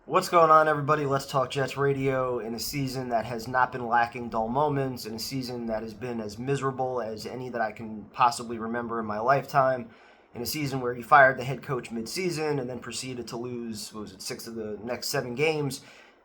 What's going on, everybody? Let's Talk Jets Radio in a season that has not been lacking dull moments, in a season that has been as miserable as any that I can possibly remember in my lifetime, in a season where he fired the head coach midseason and then proceeded to lose, what was it, 6 of the next 7 games.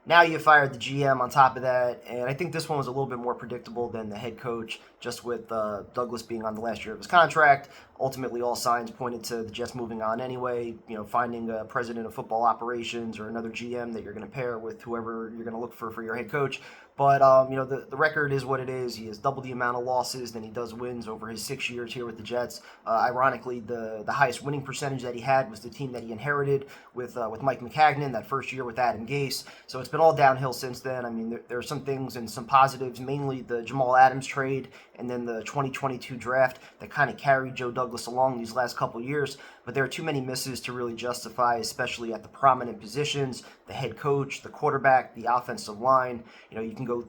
Now you fired the GM on top of that, and I think this one was a little bit more predictable than the head coach, just with Douglas being on the last year of his contract. Ultimately, all signs pointed to the Jets moving on anyway, finding a president of football operations or another GM that you're going to pair with whoever you're going to look for your head coach. But, the record is what it is. He has double the amount of losses than he does wins over his 6 years here with the Jets. Ironically, the highest winning percentage that he had was the team that he inherited with Mike Maccagnan, that first year with Adam Gase. So it's been all downhill since then. I mean, there are some things and some positives, mainly the Jamal Adams trade and then the 2022 draft that kind of carried Joe Douglas along these last couple years. But there are too many misses to really justify, especially at the prominent positions, the head coach, the quarterback, the offensive line. You can go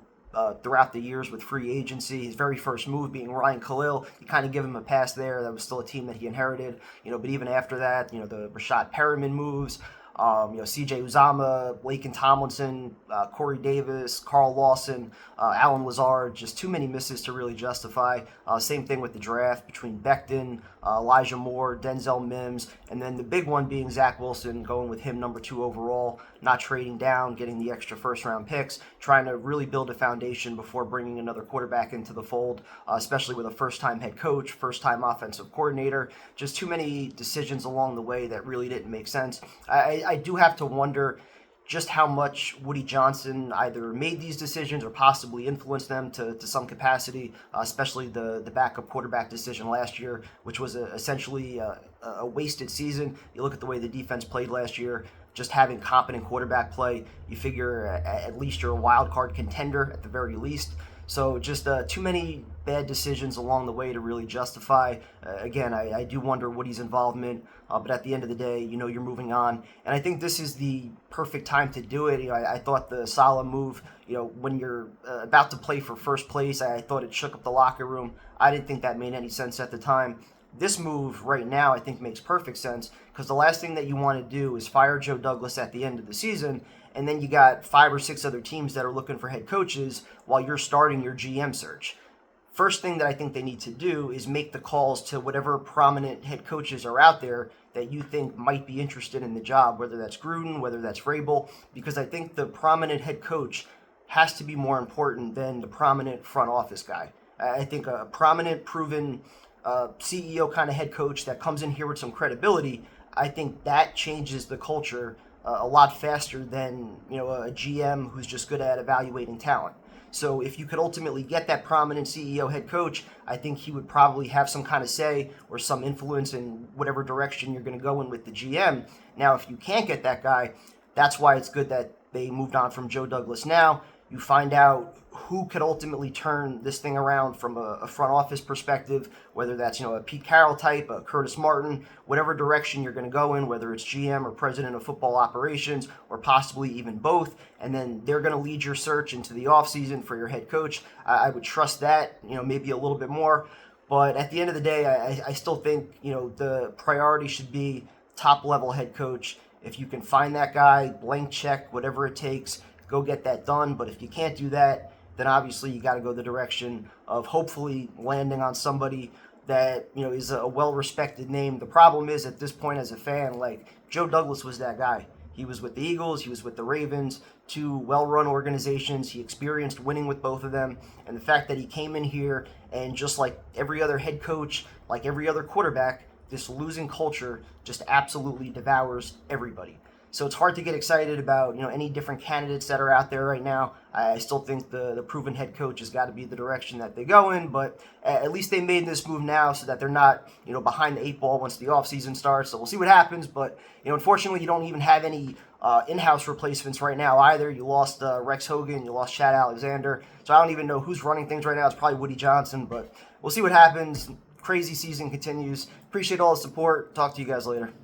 throughout the years with free agency. His very first move being Ryan Khalil, you kind of give him a pass there. That was still a team that he inherited. But even after that, the Rashad Perriman moves, C.J. Uzama, Laken Tomlinson, Corey Davis, Carl Lawson, Alan Lazard, just too many misses to really justify. Same thing with the draft between Becton, Elijah Moore, Denzel Mims, and then the big one being Zach Wilson, going with him number 2 overall, not trading down, getting the extra first-round picks, trying to really build a foundation before bringing another quarterback into the fold, especially with a first-time head coach, first-time offensive coordinator. Just too many decisions along the way that really didn't make sense. I do have to wonder just how much Woody Johnson either made these decisions or possibly influenced them to some capacity, especially the backup quarterback decision last year, which was essentially a wasted season. You look at the way the defense played last year, just having competent quarterback play, you figure at least you're a wild card contender at the very least. So just too many bad decisions along the way to really justify. Again, I do wonder Woody's involvement, but at the end of the day, you're moving on. And I think this is the perfect time to do it. I thought the Saleh move, when you're about to play for first place, I thought it shook up the locker room. I didn't think that made any sense at the time. This move right now, I think, makes perfect sense because the last thing that you want to do is fire Joe Douglas at the end of the season, and then you got 5 or 6 other teams that are looking for head coaches while you're starting your GM search. First thing that I think they need to do is make the calls to whatever prominent head coaches are out there that you think might be interested in the job, whether that's Gruden, whether that's Vrabel, because I think the prominent head coach has to be more important than the prominent front office guy. I think a prominent, proven CEO kind of head coach that comes in here with some credibility, I think that changes the culture a lot faster than a GM who's just good at evaluating talent. So if you could ultimately get that prominent CEO head coach, I think he would probably have some kind of say or some influence in whatever direction you're going to go in with the GM. Now, if you can't get that guy, that's why it's good that they moved on from Joe Douglas now. You find out who could ultimately turn this thing around from a front office perspective, whether that's a Pete Carroll type, a Curtis Martin, whatever direction you're going to go in, whether it's GM or president of football operations or possibly even both, and then they're going to lead your search into the offseason for your head coach. I would trust that, maybe a little bit more. But at the end of the day, I still think the priority should be top-level head coach. If you can find that guy, blank check, whatever it takes, go get that done. But if you can't do that, then obviously you got to go the direction of hopefully landing on somebody that is a well-respected name. The problem is at this point as a fan, like Joe Douglas was that guy. He was with the Eagles, he was with the Ravens, 2 well-run organizations. He experienced winning with both of them, and the fact that he came in here and just like every other head coach, like every other quarterback, this losing culture just absolutely devours everybody. So it's hard to get excited about any different candidates that are out there right now. I still think the proven head coach has got to be the direction that they go in, but at least they made this move now so that they're not behind the 8 ball once the offseason starts. So we'll see what happens, but unfortunately you don't even have any in-house replacements right now either. You lost Rex Hogan, you lost Chad Alexander, so I don't even know who's running things right now. It's probably Woody Johnson, but we'll see what happens. Crazy season continues. Appreciate all the support. Talk to you guys later.